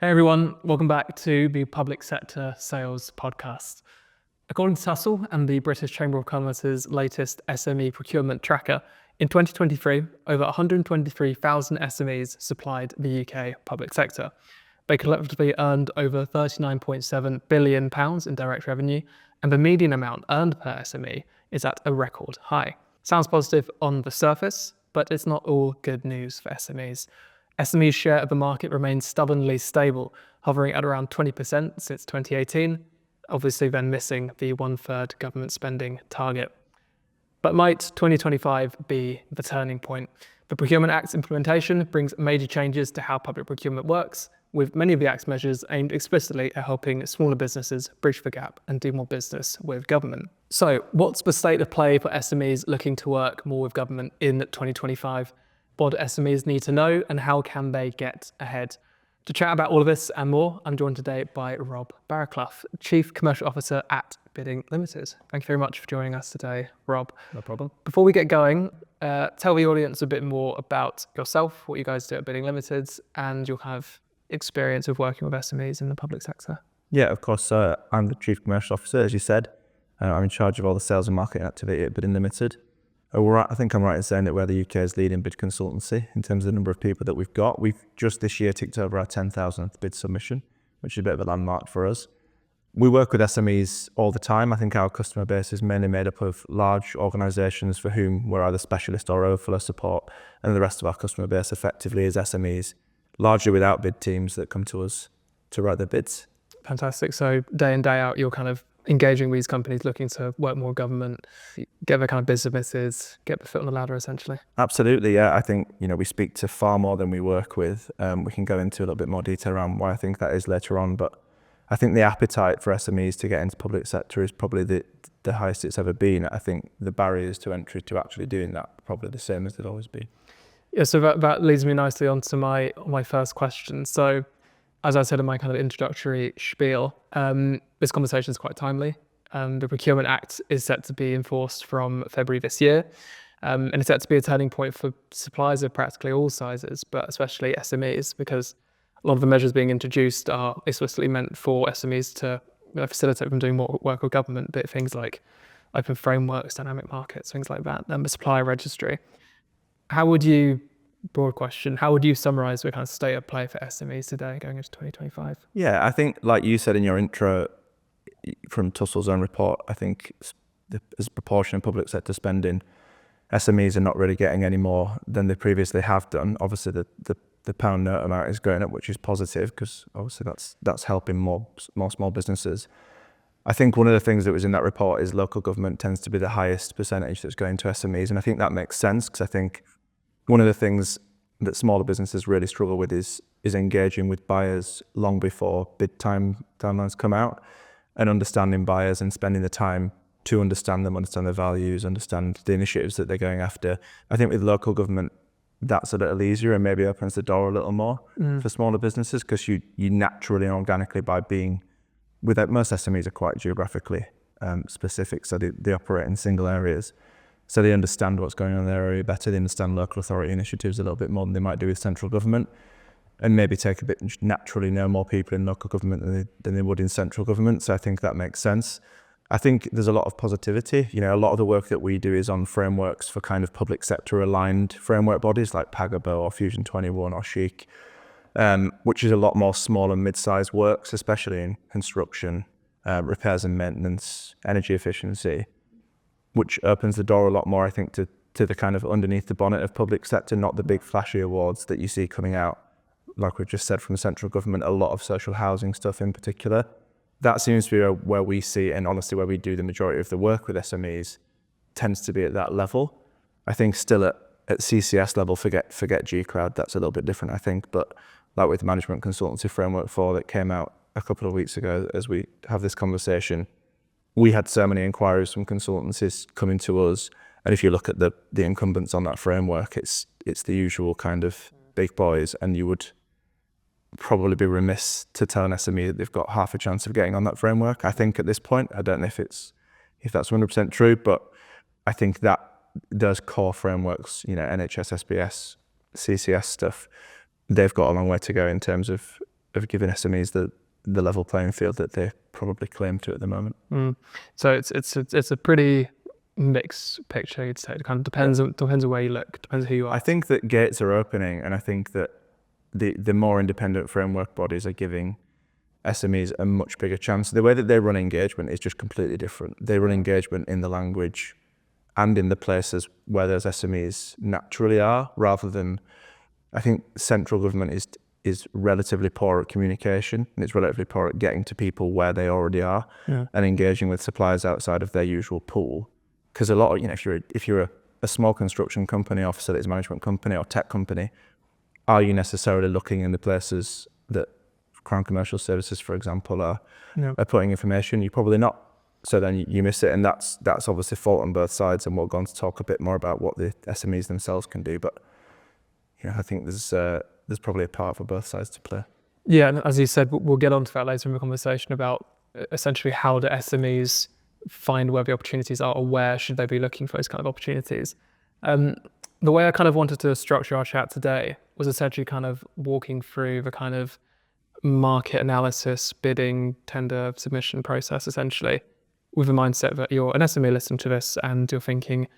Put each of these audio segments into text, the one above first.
Hey everyone, welcome back to the Public Sector Sales Podcast. According to Tussell and the British Chamber of Commerce's latest SME procurement tracker, in 2023, over 123,000 SMEs supplied the UK public sector. They collectively earned over £39.7 billion in direct revenue, and the median amount earned per SME is at a record high. Sounds positive on the surface, but it's not all good news for SMEs. SME's share of the market remains stubbornly stable, hovering at around 20% since 2018, obviously then missing the 1/3 government spending target. But might 2025 be the turning point? The Procurement Act's implementation brings major changes to how public procurement works, with many of the Act's measures aimed explicitly at helping smaller businesses bridge the gap and do more business with government. So, what's the state of play for SMEs looking to work more with government in 2025? What do SMEs need to know, and how can they get ahead? To chat about all of this and more, I'm joined today by Rob Barraclough, Chief Commercial Officer at Bidding Ltd. Thank you very much for joining us today, Rob. No problem. Before we get going, tell the audience a bit more about yourself, what you guys do at Bidding Ltd, and your kind of experience of working with SMEs in the public sector. Yeah, of course. I'm the Chief Commercial Officer, as you said. I'm in charge of all the sales and marketing activity at Bidding Ltd. I think I'm right in saying that we're the UK's leading bid consultancy in terms of the number of people that we've got. We've just this year ticked over our 10,000th bid submission, which is a bit of a landmark for us. We work with SMEs all the time. I think our customer base is mainly made up of large organisations for whom we're either specialist or overflow support, and the rest of our customer base effectively is SMEs, largely without bid teams that come to us to write their bids. Fantastic. So day in, day out, you're kind of engaging with these companies looking to work more with government, get their kind of businesses, get the foot on the ladder essentially. Absolutely, yeah. I think, we speak to far more than we work with. We can go into a little bit more detail around why I think that is later on, but I think the appetite for SMEs to get into public sector is probably the highest it's ever been. I think the barriers to entry to actually doing that are probably the same as they've always been. Yeah, so that leads me nicely on to my first question. So, as I said in my kind of introductory spiel, this conversation is quite timely. The Procurement Act is set to be enforced from February this year, and it's set to be a turning point for suppliers of practically all sizes, but especially SMEs, because a lot of the measures being introduced are explicitly meant for SMEs to facilitate them doing more work with government, but things like open frameworks, dynamic markets, things like that, and the supplier registry. Broad question, how would you summarise the kind of state of play for SMEs today going into 2025? Yeah, I think like you said in your intro from Tussell's own report, I think as a proportion of public sector spending, SMEs are not really getting any more than they previously have done. Obviously the pound note amount is going up, which is positive because obviously that's helping more small businesses. I think one of the things that was in that report is local government tends to be the highest percentage that's going to SMEs, and I think that makes sense because I think one of the things that smaller businesses really struggle with is engaging with buyers long before bid timelines come out, and understanding buyers and spending the time to understand them, understand their values, understand the initiatives that they're going after. I think with local government, that's a little easier and maybe opens the door a little more for smaller businesses because you naturally and organically most SMEs are quite geographically specific, so they operate in single areas. So they understand what's going on in their area better. They understand local authority initiatives a little bit more than they might do with central government, and maybe naturally know more people in local government than they would in central government. So I think that makes sense. I think there's a lot of positivity. A lot of the work that we do is on frameworks for kind of public sector aligned framework bodies like Pagabo or Fusion 21 or Chic, which is a lot more small and mid-sized works, especially in construction, repairs and maintenance, energy efficiency, which opens the door a lot more, I think, to the kind of underneath the bonnet of public sector, not the big flashy awards that you see coming out, like we've just said, from central government, a lot of social housing stuff in particular. That seems to be where we see, and honestly where we do the majority of the work with SMEs, tends to be at that level. I think still at CCS level, forget G-Crowd, that's a little bit different, I think, but like with the Management Consultancy Framework 4 that came out a couple of weeks ago as we have this conversation, we had so many inquiries from consultancies coming to us, and if you look at the incumbents on that framework, it's the usual kind of big boys, and you would probably be remiss to tell an SME that they've got half a chance of getting on that framework. I think at this point, I don't know if that's 100% true, but I think that those core frameworks, NHS, SBS, CCS stuff, they've got a long way to go in terms of of giving SMEs the level playing field that they probably claim to at the moment. So it's a pretty mixed picture, you'd say. It kind of depends on where you look, depends who you are. I think that gates are opening, and I think that the more independent framework bodies are giving SMEs a much bigger chance. The way that they run engagement is just completely different. They run engagement in the language and in the places where those SMEs naturally are, rather than, I think central government is relatively poor at communication, and it's relatively poor at getting to people where they already are and engaging with suppliers outside of their usual pool. Because a lot of, if you're a small construction company or facilities management company or tech company, are you necessarily looking in the places that Crown Commercial Services, for example, are putting information? You're probably not. So then you miss it, and that's obviously fault on both sides, and we'll go on to talk a bit more about what the SMEs themselves can do. But I think there's probably a part for both sides to play. Yeah, and as you said, we'll get onto that later in the conversation about essentially how do SMEs find where the opportunities are, or where should they be looking for those kind of opportunities. The way I kind of wanted to structure our chat today was essentially kind of walking through the kind of market analysis, bidding, tender submission process, essentially, with the mindset that you're an SME listening to this and you're thinking,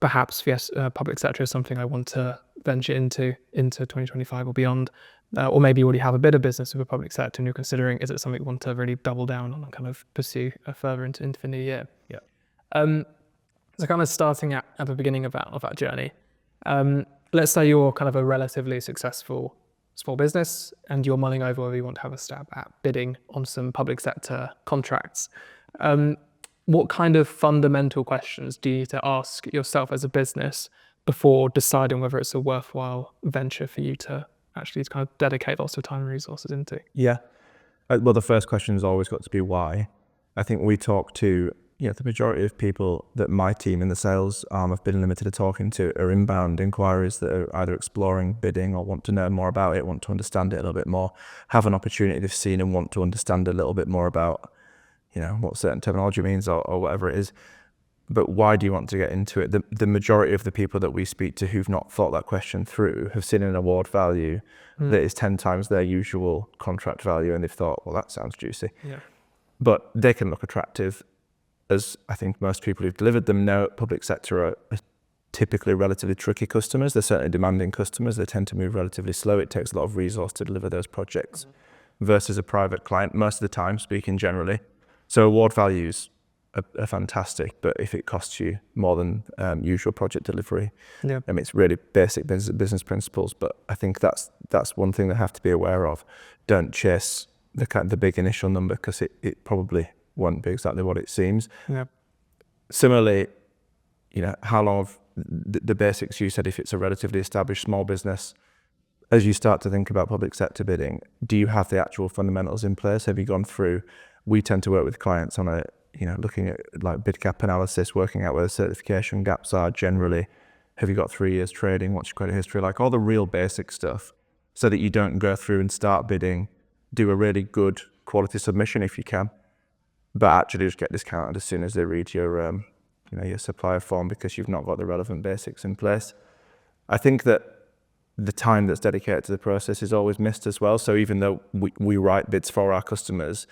perhaps yes, public sector is something I want to venture into 2025 or beyond. Or maybe you already have a bit of business with the public sector and you're considering, is it something you want to really double down on and kind of pursue further into the new year? Yeah. So kind of starting at the beginning of that journey, let's say you're kind of a relatively successful small business and you're mulling over whether you want to have a stab at bidding on some public sector contracts. What kind of fundamental questions do you need to ask yourself as a business before deciding whether it's a worthwhile venture for you to actually kind of dedicate lots of time and resources into? Yeah. Well, the first question has always got to be why. I think we talk to, the majority of people that my team in the sales arm of Bidding Ltd are talking to are inbound inquiries that are either exploring bidding or want to know more about it, want to understand it a little bit more, have an opportunity they've seen and want to understand a little bit more about, what certain terminology means or whatever it is. But why do you want to get into it? The majority of the people that we speak to who've not thought that question through have seen an award value that is 10 times their usual contract value, and they've thought, well, that sounds juicy. Yeah. But they can look attractive. As I think most people who've delivered them know, public sector are typically relatively tricky customers. They're certainly demanding customers. They tend to move relatively slow. It takes a lot of resource to deliver those projects versus a private client, most of the time, speaking generally. So award values are fantastic, but if it costs you more than usual project delivery, it's really basic business principles. But I think that's one thing they have to be aware of. Don't chase the big initial number, because it probably won't be exactly what it seems. Yeah. Similarly, how long of the basics you said, if it's a relatively established small business, as you start to think about public sector bidding, do you have the actual fundamentals in place? Have you gone through? We tend to work with clients on looking at like bid gap analysis, working out where the certification gaps are generally. Have you got 3 years trading? What's your credit history like? All the real basic stuff, so that you don't go through and start bidding, do a really good quality submission if you can, but actually just get discounted as soon as they read your supplier form because you've not got the relevant basics in place. I think that the time that's dedicated to the process is always missed as well. So even though we write bids for our customers,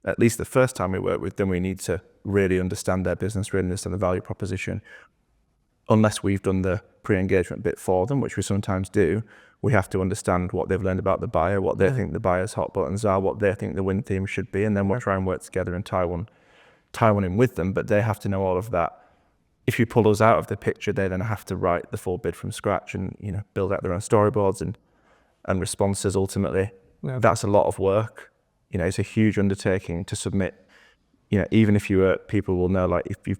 at least the first time we work with them, we need to really understand their business, really understand the value proposition. Unless we've done the pre-engagement bit for them, which we sometimes do, we have to understand what they've learned about the buyer, what they think the buyer's hot buttons are, what they think the win theme should be, and then we'll try and work together and tie one in with them. But they have to know all of that. If you pull us out of the picture, they then have to write the full bid from scratch and build out their own storyboards and responses. Ultimately, that's a lot of work. It's a huge undertaking to submit. Even if people will know, like if you've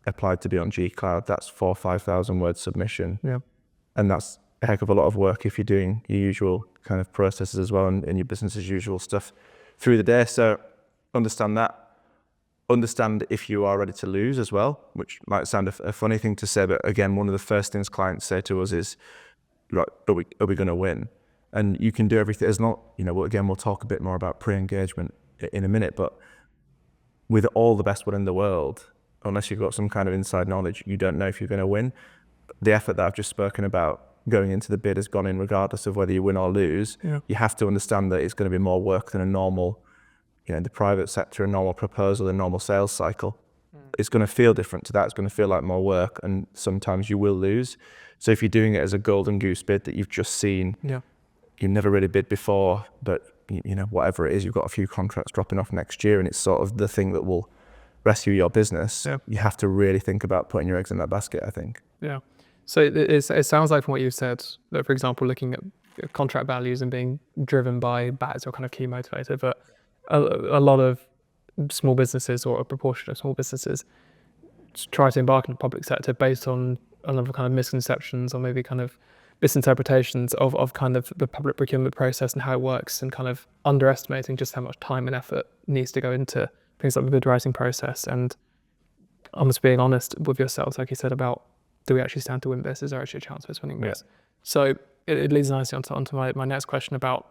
applied to be on G Cloud, that's 4,000 or 5,000 word submission, and that's a heck of a lot of work if you're doing your usual kind of processes as well and your business as usual stuff through the day. So understand that. Understand if you are ready to lose as well, which might sound a funny thing to say, but again, one of the first things clients say to us is, like, are we going to win? And you can do everything. It's not, we'll talk a bit more about pre-engagement in a minute, but with all the best will in the world, unless you've got some kind of inside knowledge, you don't know if you're going to win. The effort that I've just spoken about going into the bid has gone in regardless of whether you win or lose. Yeah. You have to understand that it's going to be more work than a normal, in the private sector, a normal proposal, a normal sales cycle. It's going to feel different to that. It's going to feel like more work, and sometimes you will lose. So if you're doing it as a golden goose bid that you've just seen, you've never really bid before, but whatever it is, you've got a few contracts dropping off next year, and it's sort of the thing that will rescue your business. You have to really think about putting your eggs in that basket, I think. Yeah. So it sounds like from what you've said that, for example, looking at contract values and being driven by that is your kind of key motivator, but a lot of small businesses, or a proportion of small businesses, try to embark in the public sector based on a lot of kind of misconceptions, or maybe kind of misinterpretations of kind of the public procurement process and how it works, and kind of underestimating just how much time and effort needs to go into things like the bid writing process. And almost being honest with yourselves, like you said, about, do we actually stand to win this? Is there actually a chance of us winning this? So it leads nicely onto my next question about,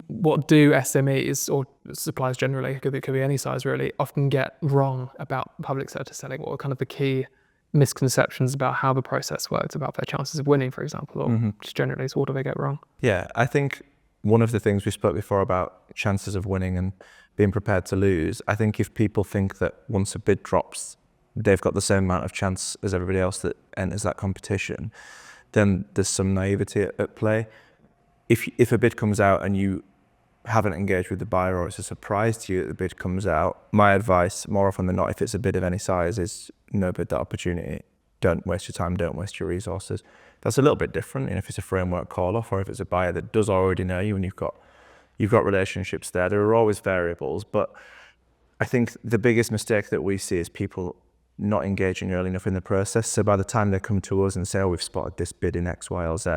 what do SMEs, or suppliers generally, it could be any size really, often get wrong about public sector selling? What are kind of the key misconceptions about how the process works, about their chances of winning, for example, or just generally, so what do they get wrong? Yeah, I think one of the things we spoke before about chances of winning and being prepared to lose, I think if people think that once a bid drops, they've got the same amount of chance as everybody else that enters that competition, then there's some naivety at play. If a bid comes out and you haven't engaged with the buyer, or it's a surprise to you that the bid comes out, my advice, more often than not, if it's a bid of any size, is no bid that opportunity. Don't waste your time, don't waste your resources. That's a little bit different, if it's a framework call-off, or if it's a buyer that does already know you and you've got relationships there. There are always variables, but I think the biggest mistake that we see is people not engaging early enough in the process. So by the time they come to us and say, oh, we've spotted this bid in X, Y, or Z,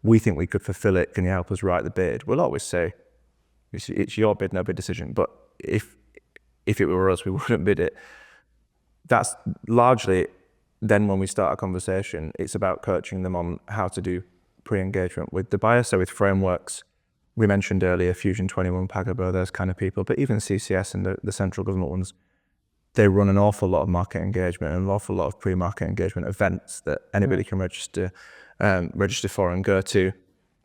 we think we could fulfill it, can you help us write the bid? We'll always say, it's your bid, no bid decision. But if it were us, we wouldn't bid it. That's largely then when we start a conversation, it's about coaching them on how to do pre-engagement with the buyer. So with frameworks, we mentioned earlier, Fusion 21, Pagabo, those kind of people, but even CCS and the central government ones, they run an awful lot of market engagement and an awful lot of pre-market engagement events that anybody can register for and go to.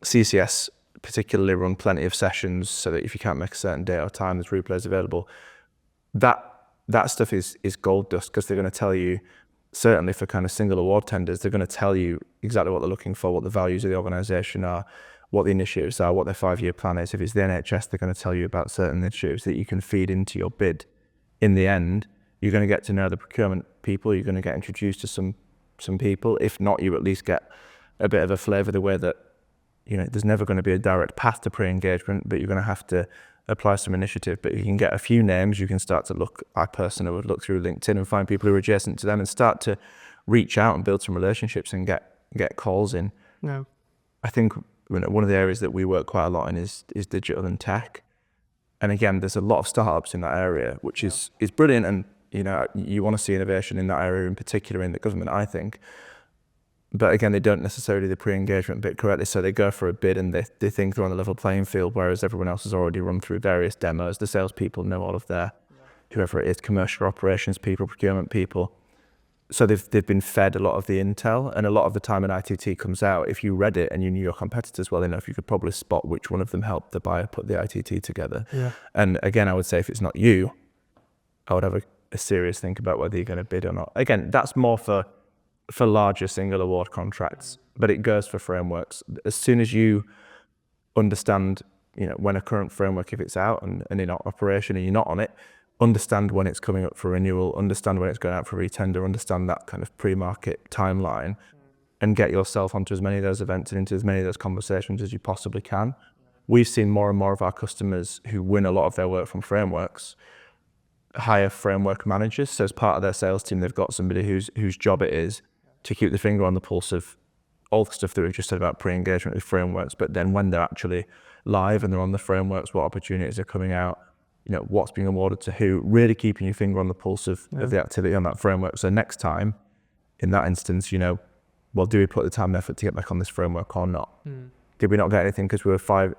CCS particularly run plenty of sessions so that if you can't make a certain day or time, there's replays available. That stuff is gold dust, because they're going to tell you, certainly for kind of single award tenders, they're going to tell you exactly what they're looking for, what the values of the organisation are, what the initiatives are, what their 5-year plan is. If it's the NHS, they're going to tell you about certain initiatives that you can feed into your bid. In the end, you're going to get to know the procurement people, you're going to get introduced to some people. If not, you at least get a bit of a flavour, the way that, there's never going to be a direct path to pre-engagement, but you're going to have to apply some initiative. But you can get a few names, you can start to look, I personally would look through LinkedIn and find people who are adjacent to them and start to reach out and build some relationships and get calls in. No. I think one of the areas that we work quite a lot in is digital and tech. And again, there's a lot of startups in that area, which is brilliant. And you want to see innovation in that area, in particular in the government, I think. But again, they don't necessarily do the pre-engagement bit correctly. So they go for a bid and they think they're on a level playing field, whereas everyone else has already run through various demos. The salespeople know all of their, whoever it is, commercial operations people, procurement people. So they've been fed a lot of the intel, and a lot of the time an ITT comes out, if you read it and you knew your competitors well enough, you could probably spot which one of them helped the buyer put the ITT together. And again, I would say if it's not you, I would have a serious think about whether you're going to bid or not. Again, that's more for larger single award contracts, but it goes for frameworks. As soon as you understand, when a current framework, if it's out and in operation and you're not on it, understand when it's coming up for renewal, understand when it's going out for retender, understand that kind of pre-market timeline, and get yourself onto as many of those events and into as many of those conversations as you possibly can. We've seen more and more of our customers who win a lot of their work from frameworks hire framework managers. So as part of their sales team, they've got somebody whose job it is to keep the finger on the pulse of all the stuff that we just said about pre-engagement with frameworks, but then when they're actually live and they're on the frameworks, what opportunities are coming out, what's being awarded to who, really keeping your finger on the pulse of the activity on that framework. So next time, in that instance, well, do we put the time and effort to get back on this framework or not? Did we not get anything because we were 5th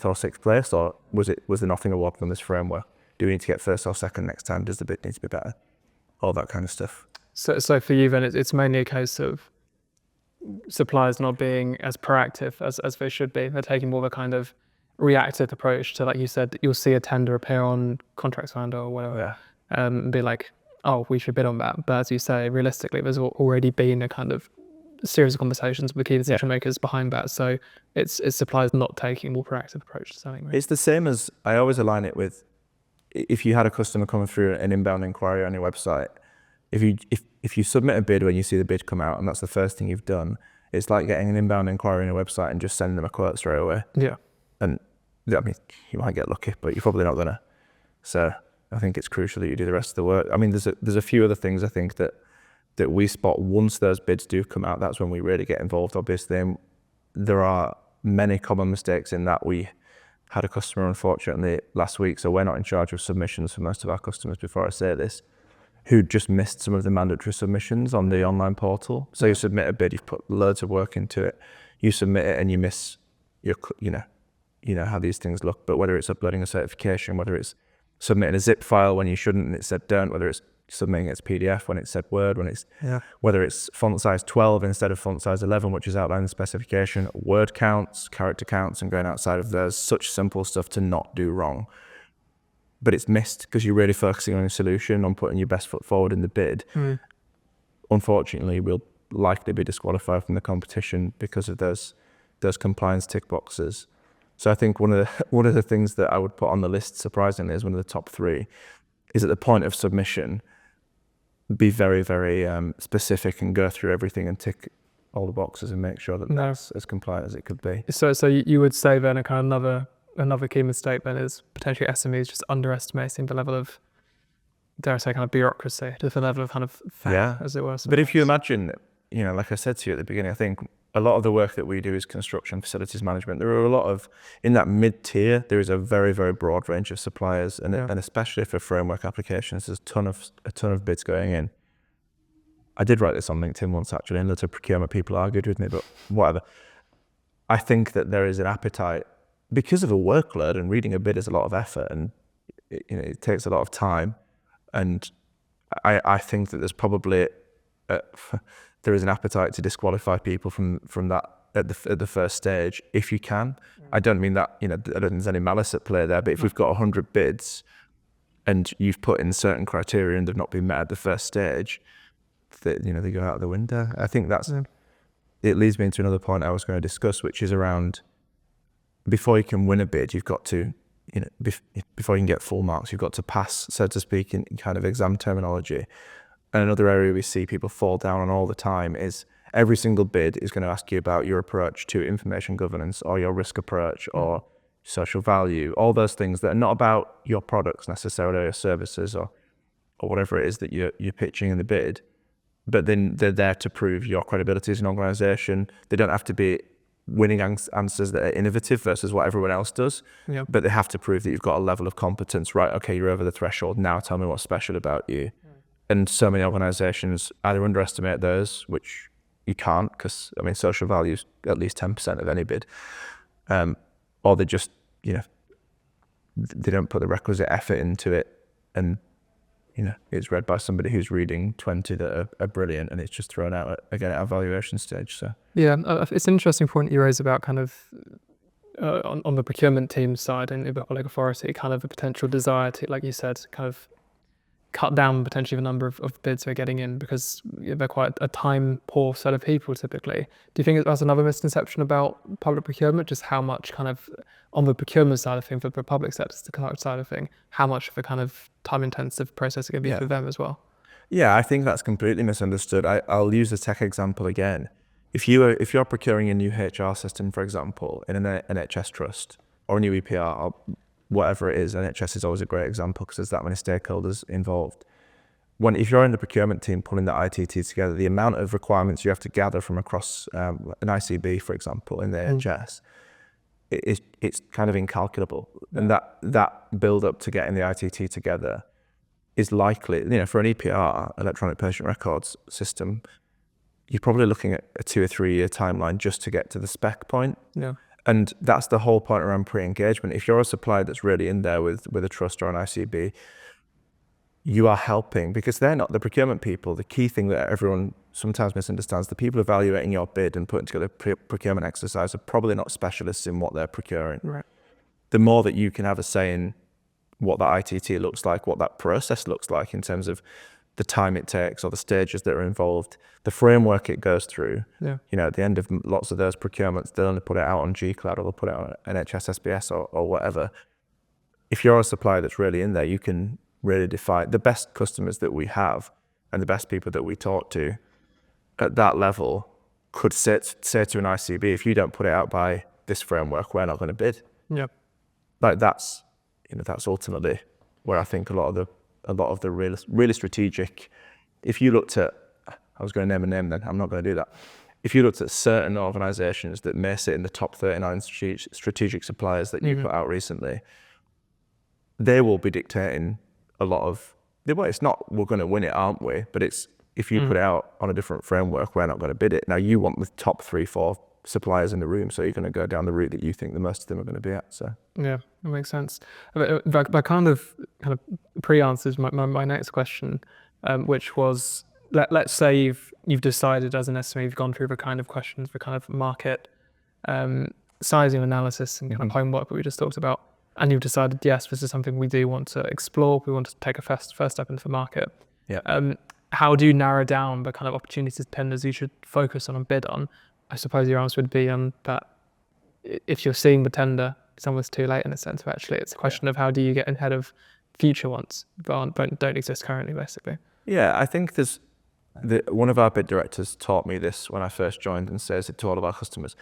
or 6th place, or was there nothing awarded on this framework? Do we need to get 1st or 2nd next time? Does the bid need to be better? All that kind of stuff. So for you then, it's mainly a case of suppliers not being as proactive as they should be. They're taking more of a kind of reactive approach to, like you said, you'll see a tender appear on Contracts Finder or whatever, and be like, oh, we should bid on that. But as you say, realistically, there's already been a kind of series of conversations with the key decision makers behind that. So it's suppliers not taking a more proactive approach to selling. Right? It's the same as, I always align it with, if you had a customer coming through an inbound inquiry on your website, if you submit a bid when you see the bid come out and that's the first thing you've done, it's like getting an inbound inquiry on your website and just sending them a quote straight away. Yeah. And I mean, you might get lucky, but you're probably not gonna. So I think it's crucial that you do the rest of the work. I mean, there's a few other things I think that we spot once those bids do come out. That's when we really get involved, obviously. And there are many common mistakes in that. We had a customer, unfortunately, last week, so we're not in charge of submissions for most of our customers, before I say this, who just missed some of the mandatory submissions on the online portal. So you submit a bid, you've put loads of work into it, you submit it and you miss your, you know how these things look, but whether it's uploading a certification, whether it's submitting a zip file when you shouldn't and it said don't, whether it's submitting it as PDF when it said Word, whether it's font size 12 instead of font size 11, which is outlined in the specification, word counts, character counts, and going outside of those, such simple stuff to not do wrong. But it's missed because you're really focusing on your solution, on putting your best foot forward in the bid. Unfortunately, we'll likely be disqualified from the competition because of those compliance tick boxes. So I think one of the things that I would put on the list, surprisingly, as one of the top 3, is at the point of submission, be very, very specific and go through everything and tick all the boxes and make sure that that's as compliant as it could be. So you would say then a kind of another key mistake then is potentially SMEs just underestimating the level of, dare I say, kind of bureaucracy, just the level of kind of fact, as it were. But if you imagine, like I said to you at the beginning, I think a lot of the work that we do is construction, facilities management. There are a lot of, in that mid-tier, there is a very, very broad range of suppliers, and especially for framework applications, there's a ton of bids going in. I did write this on LinkedIn once, actually, and lots of procurement people argued with me, but whatever. I think that there is an appetite, because of a workload, and reading a bid is a lot of effort, and it takes a lot of time, and I think that there's probably there is an appetite to disqualify people from that at the first stage if you can. I don't mean that, I don't think there's any malice at play there, but if we've got 100 bids and you've put in certain criteria and they've not been met at the first stage, they go out the window. I think it leads me into another point I was going to discuss, which is around, before you can win a bid, you've got to, before you can get full marks, you've got to pass, so to speak, in kind of exam terminology. And another area we see people fall down on all the time is every single bid is going to ask you about your approach to information governance, or your risk approach, or social value, all those things that are not about your products necessarily, or your services, or whatever it is that you're pitching in the bid. But then they're there to prove your credibility as an organization. They don't have to be winning answers that are innovative versus what everyone else does, but they have to prove that you've got a level of competence. Right, okay, you're over the threshold, now tell me what's special about you. And so many organizations either underestimate those, which you can't, because social value is at least 10% of any bid, or they just, they don't put the requisite effort into it, and it's read by somebody who's reading 20 that are brilliant, and it's just thrown out at evaluation stage. So it's an interesting point you raise about kind of on the procurement team side and the public authority, kind of the potential desire to, like you said, kind of cut down potentially the number of bids they're getting in, because they're quite a time poor set of people typically. Do you think that's another misconception about public procurement, just how much kind of on the procurement side of things for the public sector, the conduct side of thing, how much of a kind of time intensive process it can be for them as well? Yeah, I think that's completely misunderstood. I'll use the tech example again. If you're procuring a new HR system, for example, in an NHS trust or a new EPR or whatever it is, NHS is always a great example because there's that many stakeholders involved. If you're in the procurement team pulling the ITT together, the amount of requirements you have to gather from across an ICB, for example, in the NHS, it's kind of incalculable. And that build up to getting the ITT together is likely, for an EPR, electronic patient records system, you're probably looking at a 2 or 3 year timeline just to get to the spec point. Yeah. And that's the whole point around pre-engagement. If you're a supplier that's really in there with a trust or an ICB, you are helping, because they're not the procurement people. The key thing that everyone sometimes misunderstands. The people evaluating your bid and putting together a procurement exercise are probably not specialists in what they're procuring. Right. The more that you can have a say in what that ITT looks like, what that process looks like in terms of the time it takes or the stages that are involved, the framework it goes through. Yeah. You know, at the end of lots of those procurements, they'll only put it out on G-Cloud or they'll put it on NHS SBS or whatever. If you're a supplier that's really in there, you can really define the best customers that we have and the best people that we talk to at that level could say to an ICB, if you don't put it out by this framework, we're not going to bid. Yeah. Like that's ultimately where I think a lot of the really strategic, if you looked at, I was going to name a name then, I'm not going to do that. If you looked at certain organizations that may sit in the top 39 strategic suppliers that you put out recently, they will be dictating a lot of, well, it's not, we're going to win it, aren't we? But it's, if you put it out on a different framework, we're not going to bid it. Now you want the top 3-4 suppliers in the room, so you're going to go down the route that you think the most of them are going to be at. So yeah, that makes sense. That kind of pre-answers my next question, which was, let's say you've decided as an SME, you've gone through the kind of questions, the kind of market sizing analysis and kind of homework that we just talked about, and you've decided, yes, this is something we do want to explore, we want to take a first step into the market. yeah. How do you narrow down the kind of opportunities, tenders you should focus on and bid on? I suppose your answer would be that if you're seeing the tender, it's almost too late in a sense. But actually, it's a question of how do you get ahead of future ones that don't exist currently, basically. Yeah, I think one of our bid directors taught me this when I first joined and says it to all of our customers.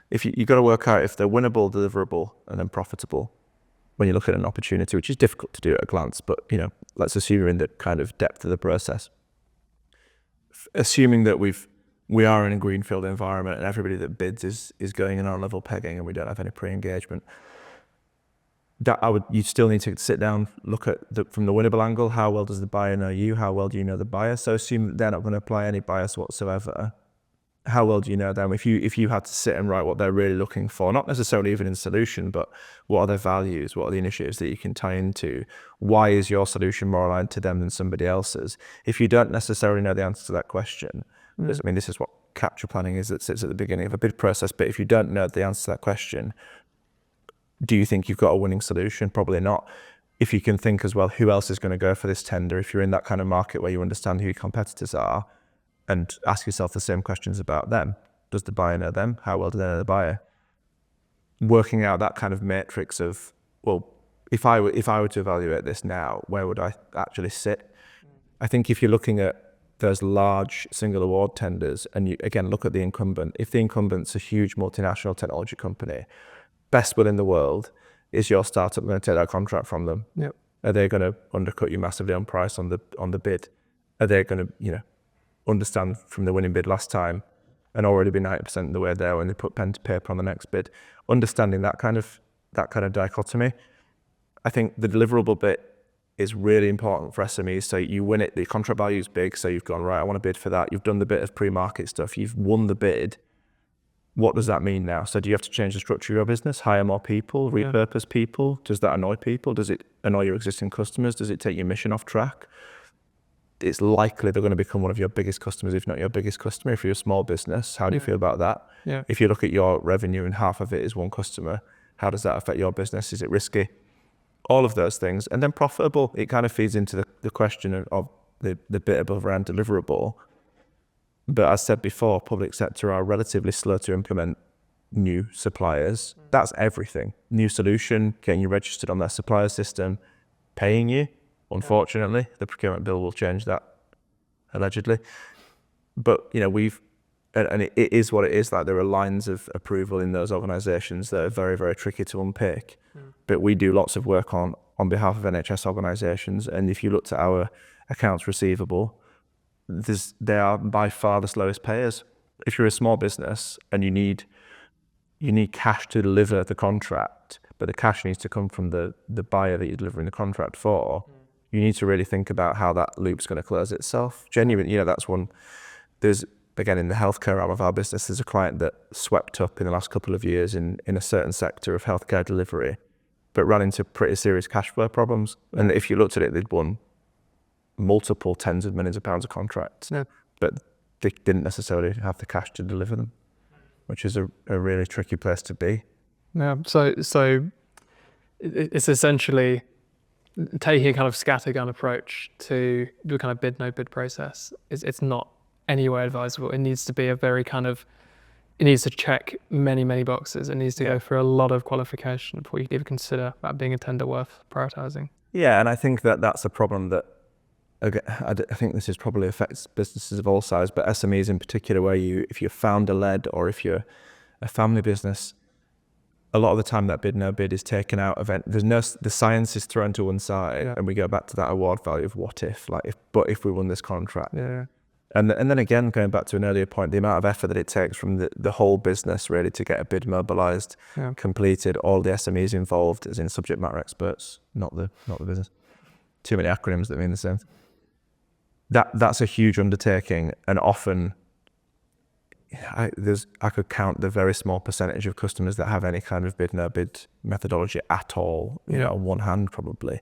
If you got to work out if they're winnable, deliverable, and then profitable when you look at an opportunity, which is difficult to do at a glance, but let's assume you're in the kind of depth of the process. Assuming that we are in a greenfield environment and everybody that bids is going in on level pegging and we don't have any pre-engagement, you still need to sit down, look at from the winnable angle, how well does the buyer know you, how well do you know the buyer? So assume that they're not going to apply any bias whatsoever. How well do you know them? If you had to sit and write what they're really looking for, not necessarily even in solution, but what are their values, what are the initiatives that you can tie into, why is your solution more aligned to them than somebody else's? If you don't necessarily know the answer to that question, this is what capture planning is, that sits at the beginning of a bid process, but if you don't know the answer to that question, do you think you've got a winning solution? Probably not. If you can think as well, who else is going to go for this tender? If you're in that kind of market where you understand who your competitors are, and ask yourself the same questions about them. Does the buyer know them? How well do they know the buyer? Working out that kind of matrix of, well, if I were to evaluate this now, where would I actually sit? I think if you're looking at those large single award tenders and you again look at the incumbent, if the incumbent's a huge multinational technology company, best will in the world, is your startup going to take that contract from them? Yep. Are they going to undercut you massively on price on the bid? Are they going to understand from the winning bid last time and already be 90% of the way there when they put pen to paper on the next bid? Understanding that kind of dichotomy. I think the deliverable bit is really important for SMEs. So you win it, the contract value is big, so you've gone, right, I want to bid for that. You've done the bit of pre-market stuff, you've won the bid. What does that mean now? So do you have to change the structure of your business, hire more people, repurpose people? Does that annoy people? Does it annoy your existing customers? Does it take your mission off track? It's likely they're going to become one of your biggest customers, if not your biggest customer. If you're a small business, how do you feel about that? Yeah. If you look at your revenue and half of it is one customer, how does that affect your business? Is it risky? All of those things. And then profitable, it kind of feeds into the question of the bit above around deliverable. But as said before, public sector are relatively slow to implement new suppliers. That's everything. New solution, getting you registered on their supplier system, paying you. Unfortunately, the procurement bill will change that, allegedly. But it is what it is. Like, there are lines of approval in those organisations that are very, very tricky to unpick. But we do lots of work on behalf of NHS organisations, and if you looked at our accounts receivable, they are by far the slowest payers. If you're a small business and you need cash to deliver the contract, but the cash needs to come from the buyer that you're delivering the contract for, you need to really think about how that loop's going to close itself. Genuinely, that's one. There's, again, in the healthcare arm of our business, there's a client that swept up in the last couple of years in a certain sector of healthcare delivery, but ran into pretty serious cash flow problems. And if you looked at it, they'd won multiple tens of millions of pounds of contracts. Yeah. But they didn't necessarily have the cash to deliver them, which is a really tricky place to be. Yeah. So it's essentially taking a kind of scattergun approach to the kind of bid no bid process. It's not anywhere advisable. It needs to be a very kind of, it needs to check many boxes. It needs to go through a lot of qualification before you even consider that being a tender worth prioritising. Yeah, and I think that's a problem that, again, I think this is probably affects businesses of all sizes, but SMEs in particular, where if you're founder-led or if you're a family business, a lot of the time that bid no bid is taken out of it. The science is thrown to one side, and we go back to that award value of what if, if we won this contract. Yeah. And then again, going back to an earlier point, the amount of effort that it takes from the whole business really to get a bid mobilised, completed, all the SMEs involved, as in subject matter experts, not the business. Too many acronyms that mean the same. That's a huge undertaking, and often I could count the very small percentage of customers that have any kind of bid no bid methodology at all, on one hand probably.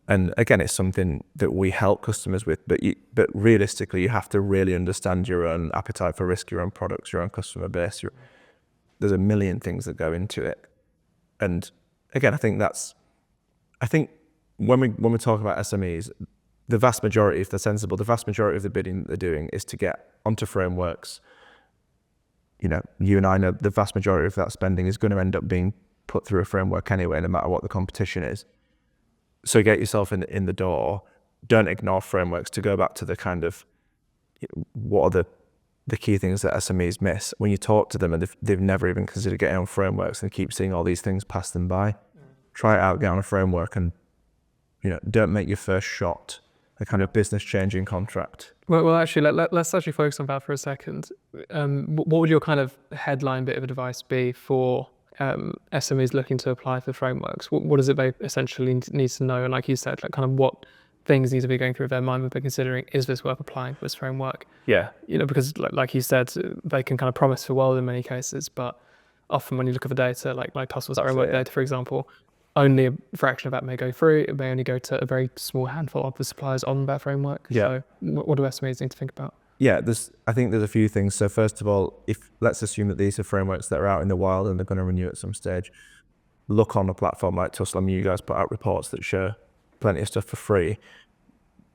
And again, it's something that we help customers with, but realistically, you have to really understand your own appetite for risk, your own products, your own customer base. There's a million things that go into it. And again, I think when we talk about SMEs, the vast majority, if they're sensible, the vast majority of the bidding that they're doing is to get onto frameworks. You and I know the vast majority of that spending is going to end up being put through a framework anyway, no matter what the competition is. So get yourself in the door. Don't ignore frameworks. To go back to the kind of, what are the key things that SMEs miss when you talk to them, and they've never even considered getting on frameworks and keep seeing all these things pass them by. Try it out, get on a framework, and don't make your first shot a kind of business-changing contract. Well, actually, let's actually focus on that for a second. What would your kind of headline bit of advice be for SMEs looking to apply for frameworks? What does it they essentially need to know? And like you said, kind of what things need to be going through their mind when they're considering, is this worth applying for this framework? Yeah. Because like you said, they can kind of promise the world in many cases, but often when you look at the data, like Tussell's framework data, for example, only a fraction of that may go through. It may only go to a very small handful of the suppliers on that framework. Yeah. So what do SMEs need to think about? Yeah, I think there's a few things. So first of all, let's assume that these are frameworks that are out in the wild and they're going to renew at some stage. Look on a platform like Tussell. I mean, you guys put out reports that show plenty of stuff for free.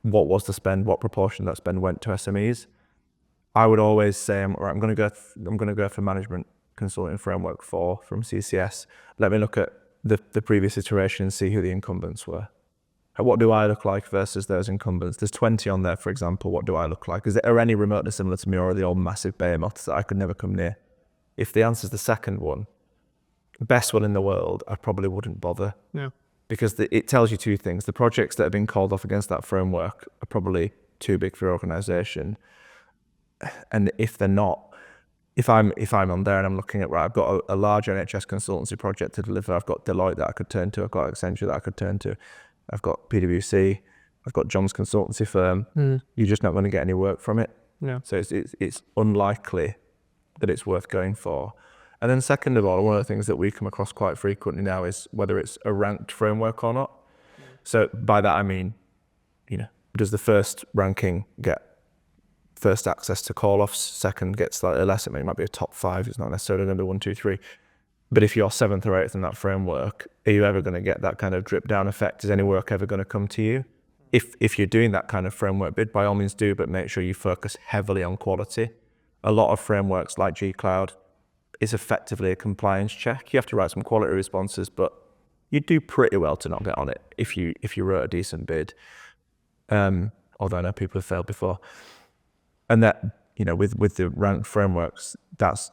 What was the spend? What proportion of that spend went to SMEs? I would always say, I'm going to go for management consulting framework 4 from CCS. Let me look at the previous iteration and see who the incumbents were. What do I look like versus those incumbents? There's 20 on there, for example. What do I look like? Are any remotely similar to me, or are they all massive behemoths that I could never come near? If the answer is the second one, best one in the world, I probably wouldn't bother. Yeah. Because it tells you two things. The projects that have been called off against that framework are probably too big for your organisation. And if they're not, if I'm on there and I'm looking at, right, I've got a large NHS consultancy project to deliver, I've got Deloitte that I could turn to, I've got Accenture that I could turn to, I've got PwC, I've got John's consultancy firm, you're just not going to get any work from it. Yeah. So it's unlikely that it's worth going for. And then second of all, one of the things that we come across quite frequently now is whether it's a ranked framework or not. So by that I mean, does the first ranking get first access to call-offs, second gets slightly less? It might be a top 5, it's not necessarily number 1, 2, 3. But if you're 7th or 8th in that framework, are you ever going to get that kind of drip down effect? Is any work ever going to come to you? If you're doing that kind of framework bid, by all means do, but make sure you focus heavily on quality. A lot of frameworks like G-Cloud is effectively a compliance check. You have to write some quality responses, but you do pretty well to not get on it if you wrote a decent bid. Although I know people have failed before. And that, with the ranked frameworks, that's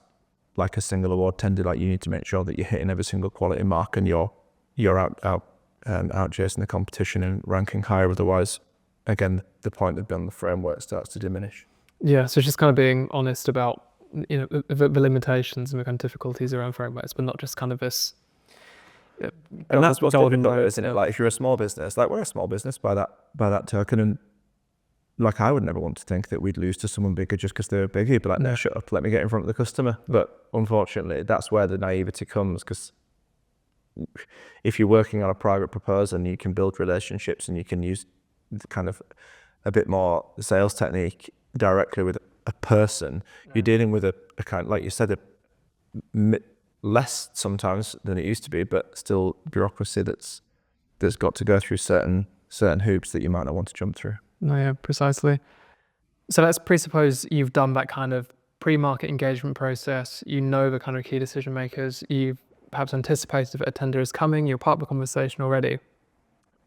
like a single award tender. Like, you need to make sure that you're hitting every single quality mark and you're out chasing the competition and ranking higher. Otherwise, again, the point of being on the framework starts to diminish. Yeah, so just kind of being honest about the limitations and the kind of difficulties around frameworks, but not just kind of this. And that's what's difficult, isn't it? Like, if you're a small business, like we're a small business by that token, and like I would never want to think that we'd lose to someone bigger just because they're bigger. You'd be like, no, shut up, let me get in front of the customer. But unfortunately, that's where the naivety comes, because if you're working on a private proposal and you can build relationships and you can use kind of a bit more sales technique directly with a person. You're dealing with a kind, like you said, less sometimes than it used to be, but still bureaucracy that's got to go through certain hoops that you might not want to jump through. No, yeah, precisely. So let's presuppose you've done that kind of pre-market engagement process. You know the kind of key decision makers. You've perhaps anticipated that a tender is coming. You're part of the conversation already.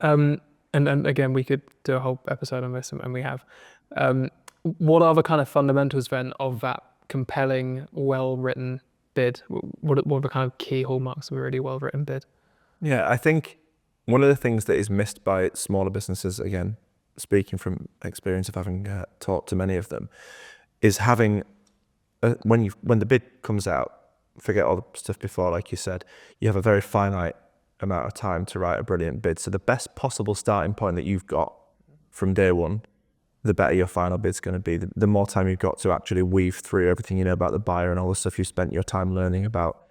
And again, we could do a whole episode on this, and we have. What are the kind of fundamentals then of that compelling, well-written bid? What are the kind of key hallmarks of a really well-written bid? Yeah, I think one of the things that is missed by smaller businesses, again, speaking from experience of having talked to many of them, is having when the bid comes out, forget all the stuff before, like you said, you have a very finite amount of time to write a brilliant bid. So the best possible starting point that you've got from day one, the better your final bid's going to be. The more time you've got to actually weave through everything you know about the buyer and all the stuff you spent your time learning about,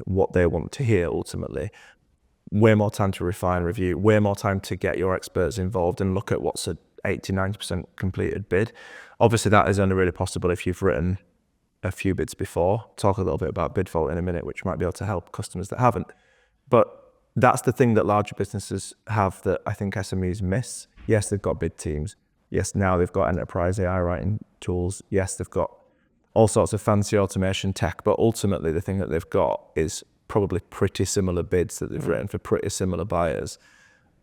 what they want to hear ultimately. Way more time to refine, review, way more time to get your experts involved and look at what's a 80-90% completed bid. Obviously, that is only really possible if you've written a few bids before. Talk a little bit about BidVault in a minute, which might be able to help customers that haven't. But that's the thing that larger businesses have that I think SMEs miss. Yes, they've got bid teams. Yes, now they've got enterprise AI writing tools. Yes, they've got all sorts of fancy automation tech. But ultimately, the thing that they've got is probably pretty similar bids that they've written for pretty similar buyers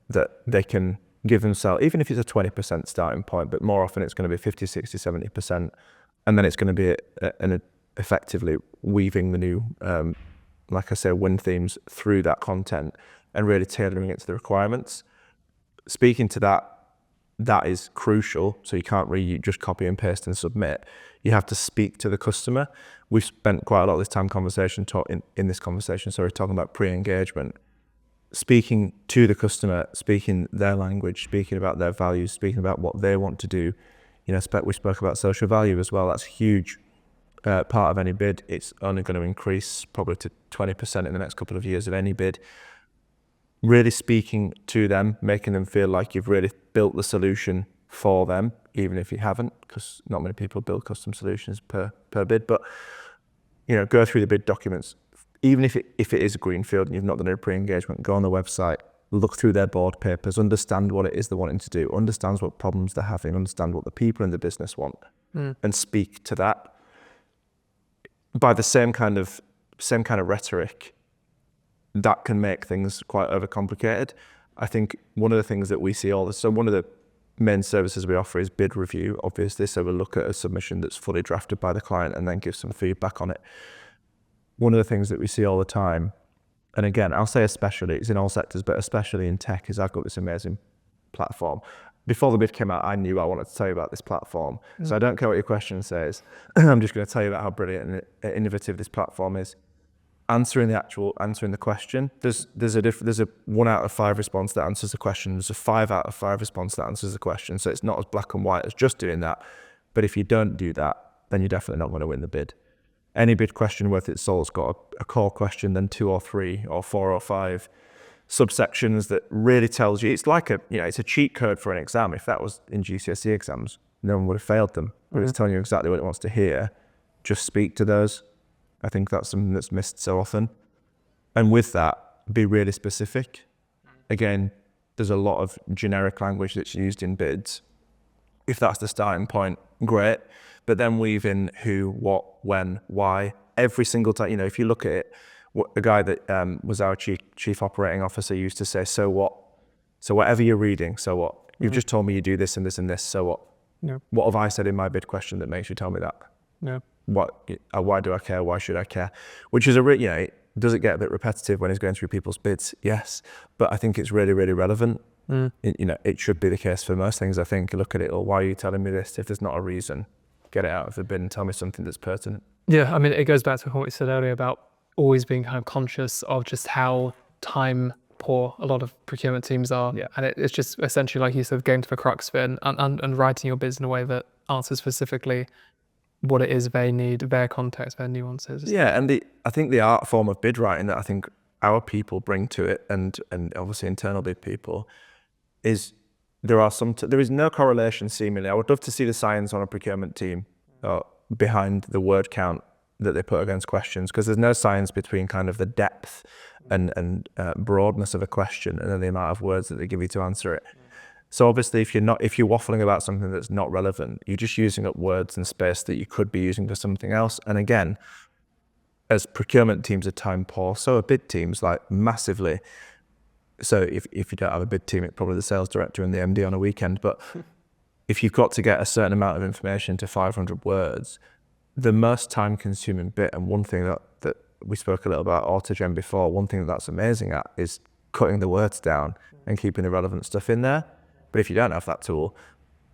that they can give themselves, even if it's a 20% starting point, but more often it's going to be 50, 60, 70%. And then it's going to be effectively weaving the new, like I say, win themes through that content and really tailoring it to the requirements. Speaking to that is crucial. So you can't really just copy and paste and submit. You have to speak to the customer. We've spent quite a lot of this time in this conversation, talking about pre-engagement. Speaking to the customer, speaking their language, speaking about their values, speaking about what they want to do. We spoke about social value as well. That's a huge part of any bid. It's only going to increase probably to 20% in the next couple of years of any bid. Really speaking to them, making them feel like you've really built the solution for them, even if you haven't, because not many people build custom solutions per bid. But go through the bid documents. Even if it is a greenfield and you've not done a pre-engagement, go on the website, look through their board papers, understand what it is they're wanting to do, understand what problems they're having, understand what the people in the business want, and speak to that. By the same kind of rhetoric, that can make things quite overcomplicated. I think one of the things that we see one of the main services we offer is bid review, obviously. So we'll look at a submission that's fully drafted by the client and then give some feedback on it. One of the things that we see all the time, and again, I'll say especially, it's in all sectors, but especially in tech, is I've got this amazing platform. Before the bid came out, I knew I wanted to tell you about this platform. So I don't care what your question says. I'm just going to tell you about how brilliant and innovative this platform is. Answering the question. There's a 1 out of 5 response that answers the question. There's a 5 out of 5 response that answers the question. So it's not as black and white as just doing that. But if you don't do that, then you're definitely not going to win the bid. Any bid question worth its salt's got a core question, then 2 or 3 or 4 or 5 subsections that really tells you. It's like it's a cheat code for an exam. If that was in GCSE exams, no one would have failed them. But it's telling you exactly what it wants to hear. Just speak to those. I think that's something that's missed so often. And with that, be really specific. Again, there's a lot of generic language that's used in bids. If that's the starting point, great. But then weave in who, what, when, why. Every single time, if you look at it, a guy that was our chief operating officer used to say, so what? So whatever you're reading, so what? You've just told me you do this and this and this, so what? Yeah. What have I said in my bid question that makes you tell me that? Yeah. Why do I care? Why should I care? Which is does it get a bit repetitive when he's going through people's bids? Yes, but I think it's really, really relevant. It should be the case for most things. I think look at it all. Why are you telling me this? If there's not a reason, get it out of the bid and tell me something that's pertinent. Yeah, I mean, it goes back to what we said earlier about always being kind of conscious of just how time poor a lot of procurement teams are. Yeah. And it's just essentially, like you said, going to the crux of it and writing your bids in a way that answers specifically what it is they need, their context, their nuances. Yeah, and I think the art form of bid writing that I think our people bring to it, and obviously internal bid people, is there is no correlation seemingly. I would love to see the science on a procurement team behind the word count that they put against questions, because there's no science between kind of the depth and broadness of a question and then the amount of words that they give you to answer it. So obviously, if you're waffling about something that's not relevant, you're just using up words and space that you could be using for something else. And again, as procurement teams are time poor, so are bid teams, like massively. So if you don't have a bid team, it's probably the sales director and the MD on a weekend. But if you've got to get a certain amount of information to 500 words, the most time-consuming bit, and one thing that we spoke a little about autogen before, one thing that's amazing at is cutting the words down and keeping the relevant stuff in there. But if you don't have that tool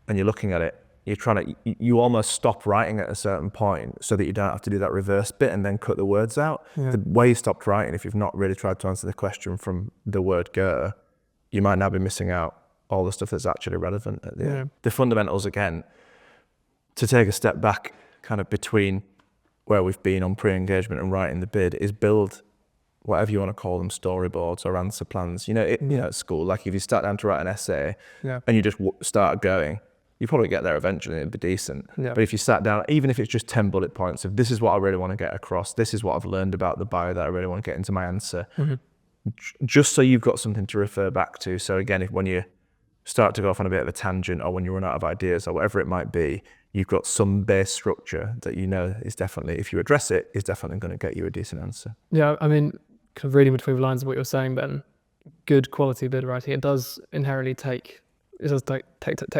and you're looking at it, you almost stop writing at a certain point so that you don't have to do that reverse bit and then cut the words out. Yeah. The way you stopped writing, if you've not really tried to answer the question from the word go, you might now be missing out all the stuff that's actually relevant at the end. The fundamentals, again, to take a step back kind of between where we've been on pre-engagement and writing the bid, is build whatever you want to call them, storyboards or answer plans. At school, like if you start down to write an essay and you just start going, you probably get there eventually, it'd be decent. But if you sat down, even if it's just 10 bullet points of this is what I really want to get across, this is what I've learned about the buyer that I really want to get into my answer, just so you've got something to refer back to. So again, when you start to go off on a bit of a tangent or when you run out of ideas or whatever it might be, you've got some base structure that is definitely, if you address it, is definitely going to get you a decent answer. Yeah, I mean, kind of reading between the lines of what you're saying, Ben, good quality bid writing, it does inherently takes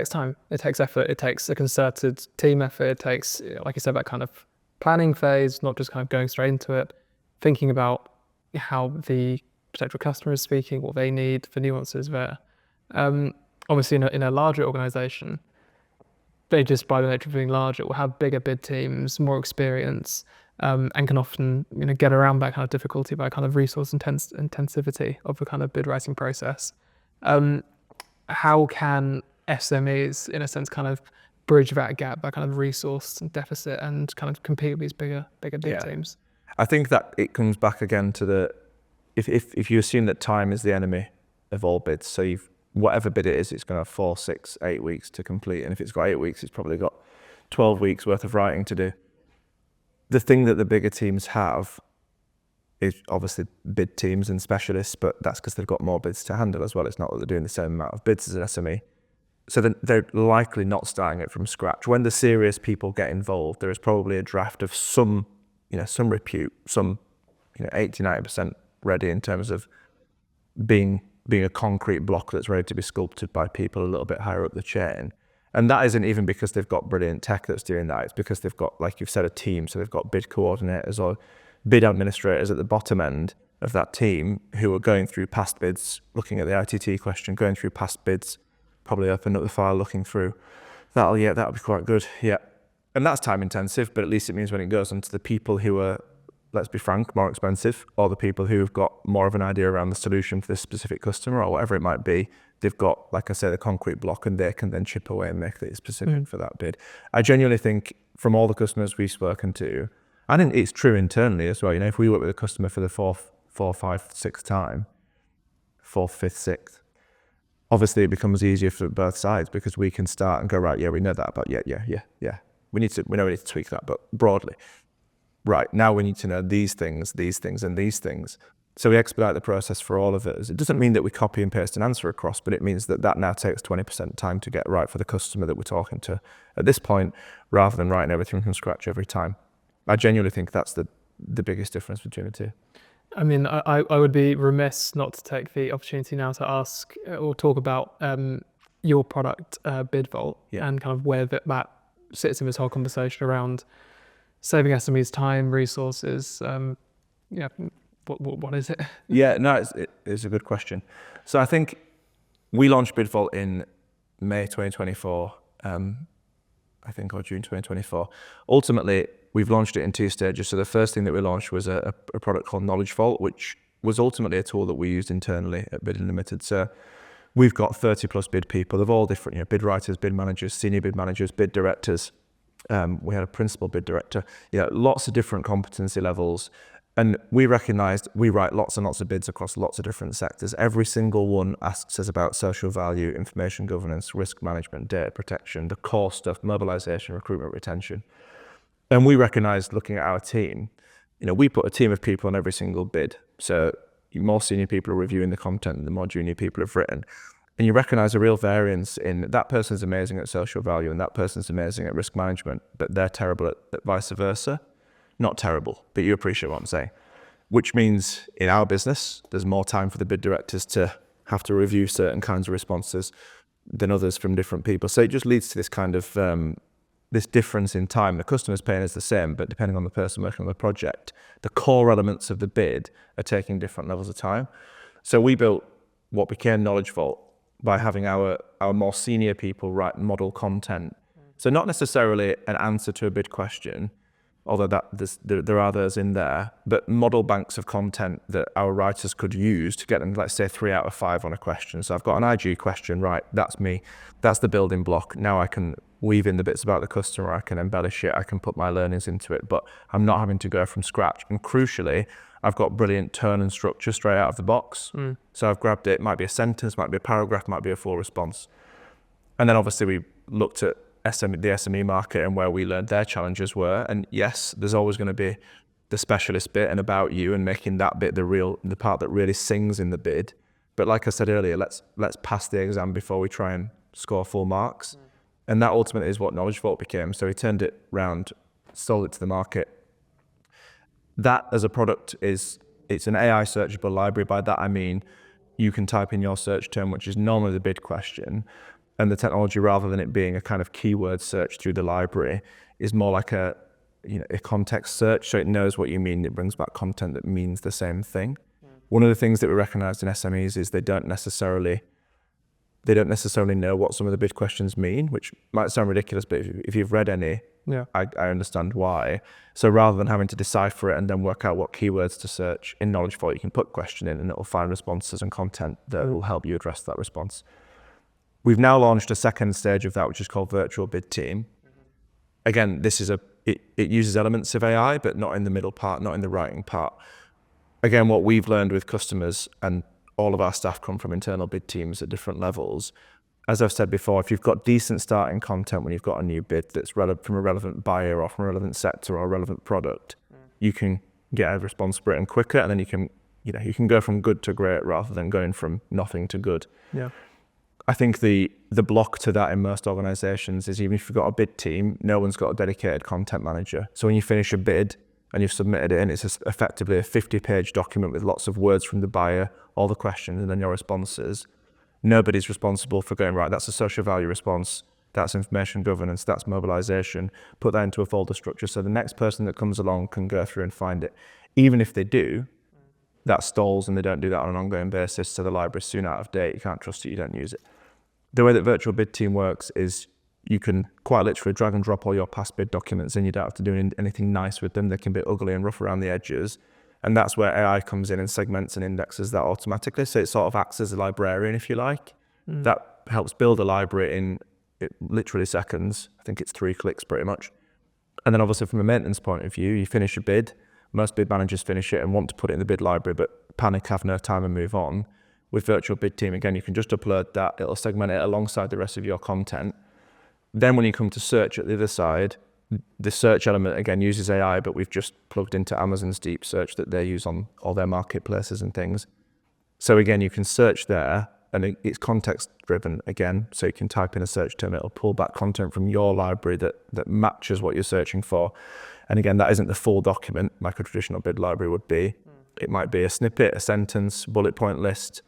time. It takes effort. It takes a concerted team effort. It takes, like you said, that kind of planning phase, not just kind of going straight into it, thinking about how the potential customer is speaking, what they need, the nuances there. Obviously, in a larger organization, they just, by the nature of being larger, will have bigger bid teams, more experience, and can often get around that kind of difficulty by kind of resource intensivity of the kind of bid writing process. How can SMEs, in a sense, kind of bridge that gap, that kind of resource deficit, and kind of compete with these bigger bid teams? I think that it comes back again to if you assume that time is the enemy of all bids, so whatever bid it is, it's going to have 4, 6, 8 weeks to complete, and if it's got 8 weeks, it's probably got 12 weeks worth of writing to do. The thing that the bigger teams have is obviously bid teams and specialists, but that's because they've got more bids to handle as well. It's not that they're doing the same amount of bids as an SME. So then they're likely not starting it from scratch. When the serious people get involved, there is probably a draft of some repute, some 80, 90% ready in terms of being a concrete block that's ready to be sculpted by people a little bit higher up the chain. And that isn't even because they've got brilliant tech that's doing that. It's because they've got, like you've said, a team. So they've got bid coordinators or bid administrators at the bottom end of that team who are going through past bids, looking at the ITT question, going through past bids, probably open up the file, looking through. That'll be quite good. Yeah. And that's time intensive, but at least it means when it goes on to the people who are, let's be frank, more expensive, or the people who've got more of an idea around the solution for this specific customer or whatever it might be, they've got, like I say, the concrete block, and they can then chip away and make it specific for that bid. I genuinely think from all the customers we've spoken to, I think it's true internally as well. If we work with a customer for the fourth, 5th, 6th time, 4th, 5th, 6th, obviously it becomes easier for both sides because we can start and go, right, yeah, we know that, but yeah. We know we need to tweak that, but broadly. Right, now we need to know these things, and these things. So we expedite the process for all of it. It doesn't mean that we copy and paste an answer across, but it means that now takes 20% time to get right for the customer that we're talking to at this point, rather than writing everything from scratch every time. I genuinely think that's the biggest difference between the two. I mean, I would be remiss not to take the opportunity now to ask or talk about your product, BidVault, and kind of where that sits in this whole conversation around saving SMEs time, resources. What is it? Yeah, no, it's a good question. So I think we launched BidVault in May 2024, I think, or June 2024. Ultimately, we've launched it in 2 stages. So the first thing that we launched was a product called Knowledge Vault, which was ultimately a tool that we used internally at Bidding Ltd. So we've got 30 plus bid people of all different, bid writers, bid managers, senior bid managers, bid directors. We had a principal bid director, lots of different competency levels. And we recognized we write lots and lots of bids across lots of different sectors. Every single one asks us about social value, information governance, risk management, data protection, the core stuff, mobilization, recruitment, retention. And we recognized, looking at our team, we put a team of people on every single bid. So more senior people are reviewing the content than the more junior people have written. And you recognize a real variance in that person's amazing at social value and that person's amazing at risk management, but they're terrible at vice versa. Not terrible, but you appreciate what I'm saying. Which means in our business, there's more time for the bid directors to have to review certain kinds of responses than others from different people. So it just leads to this kind of this difference in time. The customer's paying is the same, but depending on the person working on the project, the core elements of the bid are taking different levels of time. So we built what became Knowledge Vault by having our more senior people write model content. So not necessarily an answer to a bid question, although there are those in there, but model banks of content that our writers could use to get them, let's say, 3 out of 5 on a question. So I've got an IG question, right, that's me, that's the building block. Now I can weave in the bits about the customer, I can embellish it, I can put my learnings into it, but I'm not having to go from scratch. And crucially, I've got brilliant tone and structure straight out of the box. So I've grabbed it might be a sentence, might be a paragraph, might be a full response. And then obviously we looked at the SME market and where we learned their challenges were. And yes, there's always going to be the specialist bit and about you and making that bit the part that really sings in the bid. But like I said earlier, let's pass the exam before we try and score full marks. And that ultimately is what Knowledge Vault became. So we turned it round, sold it to the market. That as a product it's an AI searchable library. By that I mean you can type in your search term, which is normally the bid question, and the technology, rather than it being a kind of keyword search through the library, is more like a context search. So it knows what you mean. It brings back content that means the same thing. One of the things that we recognized in SMEs is they don't necessarily know what some of the bid questions mean, which might sound ridiculous, but if you've read any, I understand why. So rather than having to decipher it and then work out what keywords to search in Knowledge Vault, you can put question in and it will find responses and content that will help you address that response. We've now launched a second stage of that, which is called Virtual Bid Team. Again, this is it uses elements of AI, but not in the middle part, not in the writing part. Again, what we've learned with customers, and all of our staff come from internal bid teams at different levels. As I've said before, if you've got decent starting content when you've got a new bid that's from a relevant buyer or from a relevant sector or a relevant product, you can get a response written quicker, and then you can go from good to great rather than going from nothing to good. Yeah. I think the block to that in most organizations is, even if you've got a bid team, no one's got a dedicated content manager. So when you finish a bid and you've submitted it, and it's effectively a 50-page document with lots of words from the buyer, all the questions, and then your responses, nobody's responsible for going, right, that's a social value response, that's information governance, that's mobilization, put that into a folder structure so the next person that comes along can go through and find it. Even if they do, that stalls and they don't do that on an ongoing basis, so the library's soon out of date, you can't trust it, you don't use it. The way that Virtual Bid Team works is you can quite literally drag and drop all your past bid documents and you don't have to do anything nice with them. They can be ugly and rough around the edges. And that's where AI comes in and segments and indexes that automatically. So it sort of acts as a librarian, if you like. That helps build a library in literally seconds. I think it's 3 clicks pretty much. And then obviously from a maintenance point of view, you finish a bid. Most bid managers finish it and want to put it in the bid library, but panic, have no time and move on. With Virtual Bid Team, again, you can just upload that. It'll segment it alongside the rest of your content. Then when you come to search at the other side, the search element, again, uses AI, but we've just plugged into Amazon's deep search that they use on all their marketplaces and things. So again, you can search there, and it's context driven again. So you can type in a search term, it'll pull back content from your library that matches what you're searching for. And again, that isn't the full document like a traditional bid library would be. It might be a snippet, a sentence, bullet point list.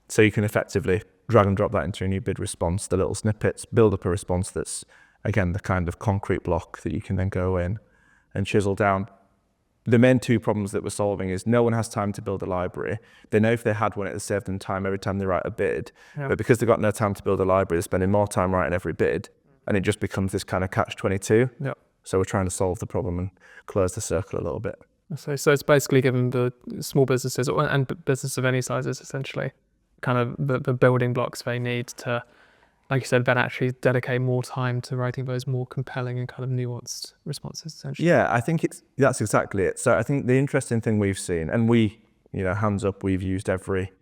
So you can effectively drag and drop that into a new bid response, the little snippets, build up a response that's, again, the kind of concrete block that you can then go in and chisel down. The main 2 problems that we're solving is no one has time to build a library. They know if they had one, it would save them time every time they write a bid. But because they've got no time to build a library, they're spending more time writing every bid. And it just becomes this kind of catch-22. Yeah. So we're trying to solve the problem and close the circle a little bit. So it's basically giving the small businesses and business of any sizes essentially kind of the building blocks they need to, like you said, then actually dedicate more time to writing those more compelling and kind of nuanced responses essentially. Yeah, I think that's exactly it. So I think the interesting thing we've seen, and we, hands up, we've used every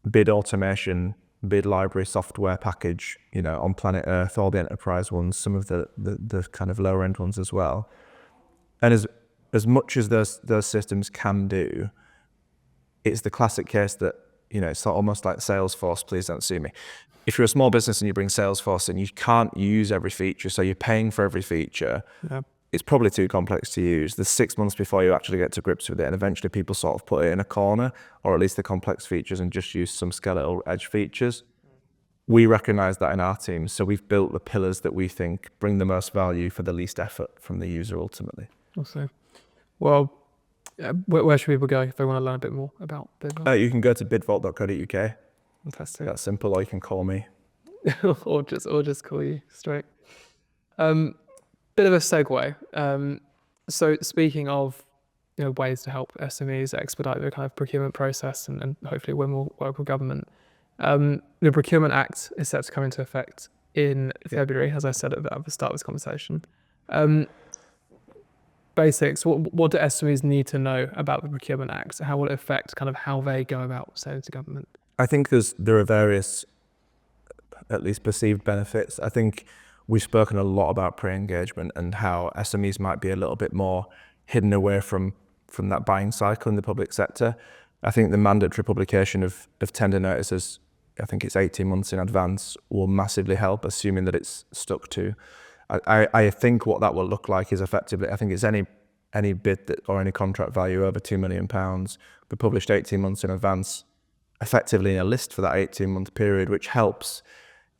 bid automation, bid library software package, on planet Earth, all the enterprise ones, some of the kind of lower end ones as well. And as much as those systems can do, it's the classic case that, it's almost like Salesforce, please don't sue me. If you're a small business and you bring Salesforce in, you can't use every feature, so you're paying for every feature. Yeah. It's probably too complex to use. There's 6 months before you actually get to grips with it, and eventually people sort of put it in a corner, or at least the complex features, and just use some skeletal edge features. We recognize that in our team, so we've built the pillars that we think bring the most value for the least effort from the user ultimately. Also, well, where should people go if they want to learn a bit more about BidVault? You can go to bidvault.co.uk. Fantastic. That's simple, or you can call me. or just call you straight. Bit of a segue. So speaking of ways to help SMEs expedite the kind of procurement process and hopefully win more work with government, the Procurement Act is set to come into effect in February, as I said at the start of this conversation. Basics, what do SMEs need to know about the Procurement Act? How will it affect kind of how they go about selling to government? I think there are various, at least perceived benefits. I think we've spoken a lot about pre-engagement and how SMEs might be a little bit more hidden away from that buying cycle in the public sector. I think the mandatory publication of tender notices, I think it's 18 months in advance, will massively help, assuming that it's stuck to. I think what that will look like is effectively, I think it's any bid that, or any contract value over £2 million be published 18 months in advance, effectively in a list for that 18-month period, which helps.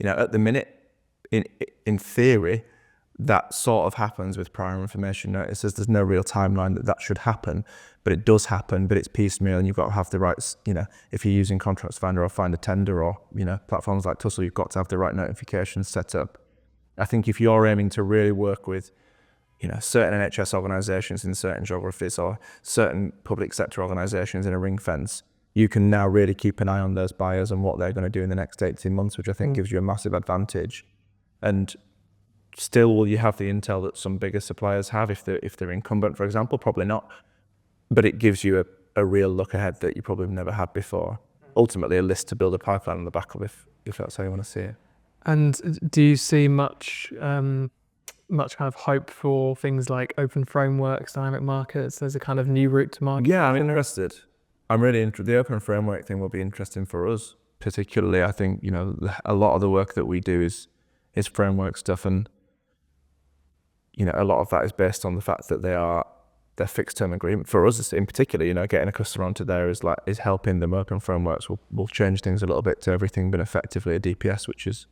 At the minute, in theory, that sort of happens with prior information notices. There's no real timeline that should happen, but it does happen, but it's piecemeal, and you've got to have the rights, if you're using Contracts Finder or Find a Tender or, platforms like Tussell, you've got to have the right notifications set up. I think if you're aiming to really work with, certain NHS organisations in certain geographies or certain public sector organisations in a ring fence, you can now really keep an eye on those buyers and what they're going to do in the next 18 months, which I think gives you a massive advantage. And still, will you have the intel that some bigger suppliers have if they're incumbent, for example? Probably not. But it gives you a real look ahead that you probably never had before. Ultimately, a list to build a pipeline on the back of if that's how you want to see it. And do you see much kind of hope for things like open frameworks, dynamic markets? There's a kind of new route to market. Yeah, I'm interested. I'm really interested. The open framework thing will be interesting for us, particularly. I think a lot of the work that we do is framework stuff, and a lot of that is based on the fact that they're fixed term agreement. For us in particular, getting a customer onto there is helping them. Open frameworks will change things a little bit to everything, but effectively a DPS, which is,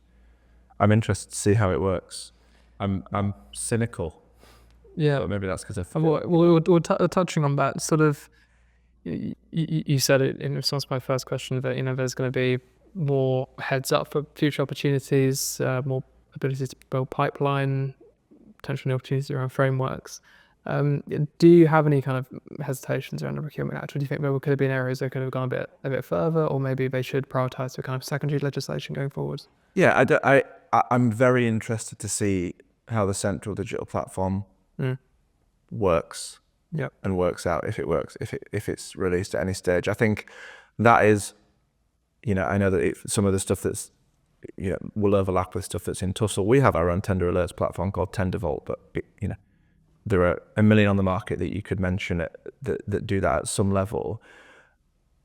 I'm interested to see how it works. I'm cynical. Yeah, but maybe that's because we're touching on that sort of. You said it in response to my first question that there's going to be more heads up for future opportunities, more ability to build pipeline, potential new opportunities around frameworks. Do you have any kind of hesitations around the Procurement Act? Or do you think there could have been areas that could have gone a bit further, or maybe they should prioritise the kind of secondary legislation going forward? Yeah, I'm very interested to see how the central digital platform works. Yep. And works out, if it works, if it's released at any stage. I think that is, I know that some of the stuff that's, will overlap with stuff that's in Tussell. We have our own tender alerts platform called BidVault, but there are a million on the market that you could mention that do that at some level.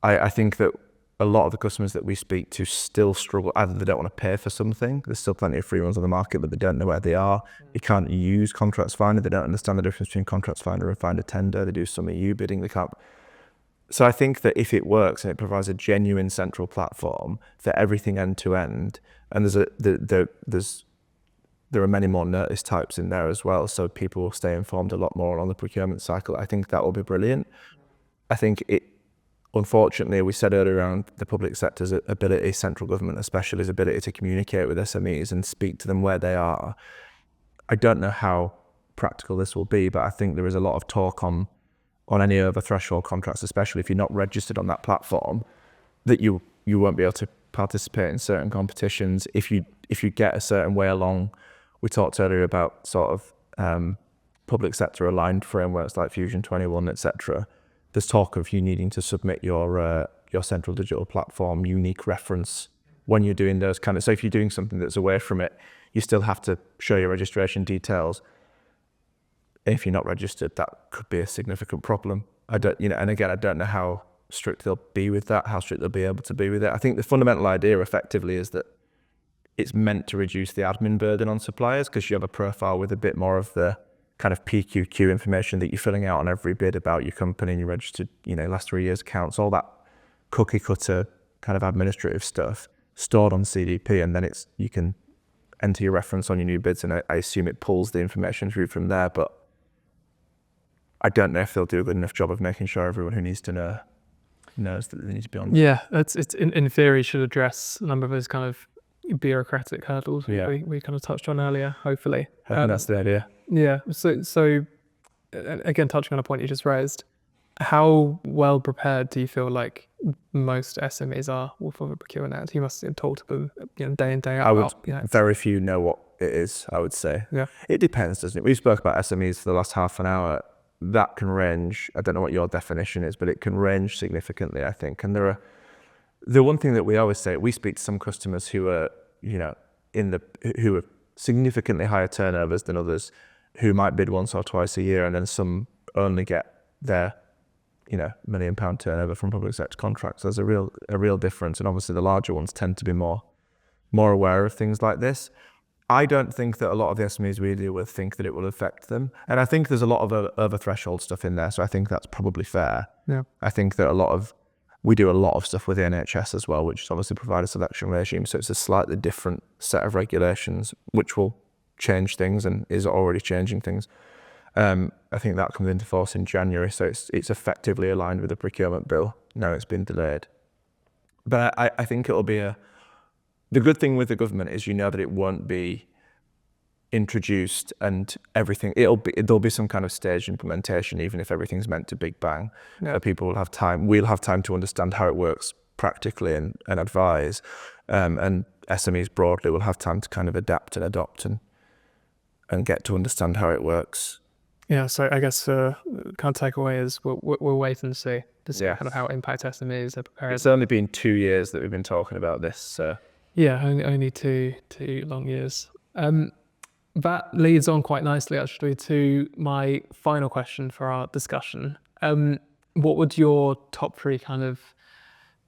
I think that a lot of the customers that we speak to still struggle. Either they don't want to pay for something. There's still plenty of free ones on the market, but they don't know where they are. You can't use Contracts Finder. They don't understand the difference between Contracts Finder and Find a Tender. They do some EU bidding. They can't. So I think that if it works and it provides a genuine central platform for everything end to end, and there are many more notice types in there as well, so people will stay informed a lot more on the procurement cycle. I think that will be brilliant. I think unfortunately, we said earlier around the public sector's ability, central government especially, his ability to communicate with SMEs and speak to them where they are. I don't know how practical this will be, but I think there is a lot of talk on any over threshold contracts, especially if you're not registered on that platform, that you won't be able to participate in certain competitions if you get a certain way along. We talked earlier about sort of public sector aligned frameworks like Fusion 21, etc. There's talk of you needing to submit your central digital platform unique reference when you're doing those kind of. So if you're doing something that's away from it, you still have to show your registration details. If you're not registered, that could be a significant problem. And again, I don't know how strict they'll be with that, how strict they'll be able to be with it. I think the fundamental idea effectively is that it's meant to reduce the admin burden on suppliers, because you have a profile with a bit more of the kind of PQQ information that you're filling out on every bid about your company and your registered, last 3 years accounts, all that cookie cutter kind of administrative stuff stored on CDP, and then you can enter your reference on your new bids, and I assume it pulls the information through from there. But I don't know if they'll do a good enough job of making sure everyone who needs to know knows that they need to be on. Yeah, it's in theory should address a number of those kind of bureaucratic hurdles we kind of touched on earlier, hopefully. That's the idea. Yeah. So again, touching on a point you just raised, how well prepared do you feel like most SMEs are for the Procurement Act? You must talk to them, day in, day out. Very few know what it is, I would say. Yeah. It depends, doesn't it? We spoke about SMEs for the last half an hour. That can range. I don't know what your definition is, but it can range significantly, I think. And the one thing that we always say, we speak to some customers who are, who have significantly higher turnovers than others, who might bid once or twice a year, and then some only get their, £1 million turnover from public sector contracts. There's a real difference, and obviously the larger ones tend to be more aware of things like this. I don't think that a lot of the SMEs we deal with think that it will affect them, and I think there's a lot of over threshold stuff in there, so I think that's probably fair. Yeah. I think that we do a lot of stuff with the NHS as well, which is obviously provide a selection regime, so it's a slightly different set of regulations, which will change things and is already changing things. I think that comes into force in January, so it's effectively aligned with the procurement bill. Now it's been delayed. But I think it'll be the good thing with the government is that it won't be introduced and everything. There'll be some kind of staged implementation, even if everything's meant to big bang. Yeah. People will have time. We'll have time to understand how it works practically and advise. And SMEs broadly will have time to kind of adapt and adopt and get to understand how it works. Yeah, so I guess kind of takeaway is we'll wait and see to see kind of how it impacts SMEs. Are prepared. It's only been 2 years that we've been talking about this. So. Yeah, only two long years. That leads on quite nicely, actually, to my final question for our discussion. What would your top 3 kind of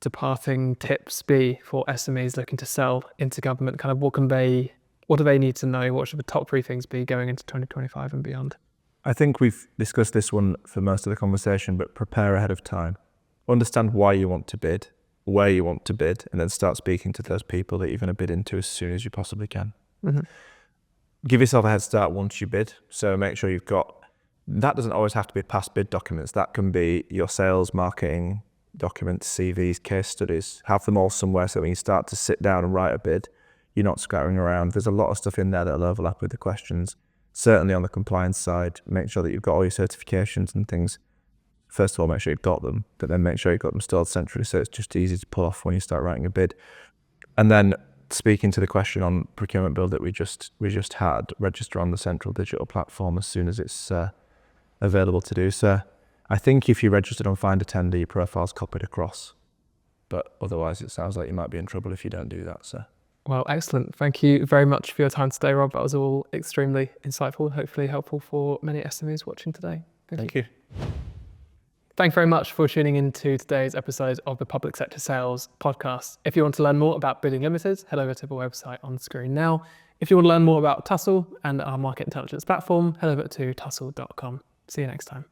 departing tips be for SMEs looking to sell into government? Kind of what do they need to know? What should the top 3 things be going into 2025 and beyond? I think we've discussed this one for most of the conversation, but prepare ahead of time. Understand why you want to bid, where you want to bid, and then start speaking to those people that you're going to bid into as soon as you possibly can. Mm-hmm. Give yourself a head start once you bid. So make sure that doesn't always have to be past bid documents. That can be your sales, marketing documents, CVs, case studies. Have them all somewhere so when you start to sit down and write a bid, you're not scattering around. There's a lot of stuff in there that'll overlap with the questions. Certainly on the compliance side, make sure that you've got all your certifications and things. First of all, make sure you've got them, but then make sure you've got them stored centrally so it's just easy to pull off when you start writing a bid. And then speaking to the question on procurement bill that we just had, register on the central digital platform as soon as it's available to do so. I think if you registered on Find a Tender, your profile's copied across, but otherwise it sounds like you might be in trouble if you don't do that. So. Well, excellent. Thank you very much for your time today, Rob. That was all extremely insightful, hopefully helpful for many SMEs watching today. Thank you. Thanks very much for tuning in to today's episode of the Public Sector Sales Podcast. If you want to learn more about Bidding Ltd, head over to the website on screen now. If you want to learn more about Tussell and our market intelligence platform, head over to tussell.com. See you next time.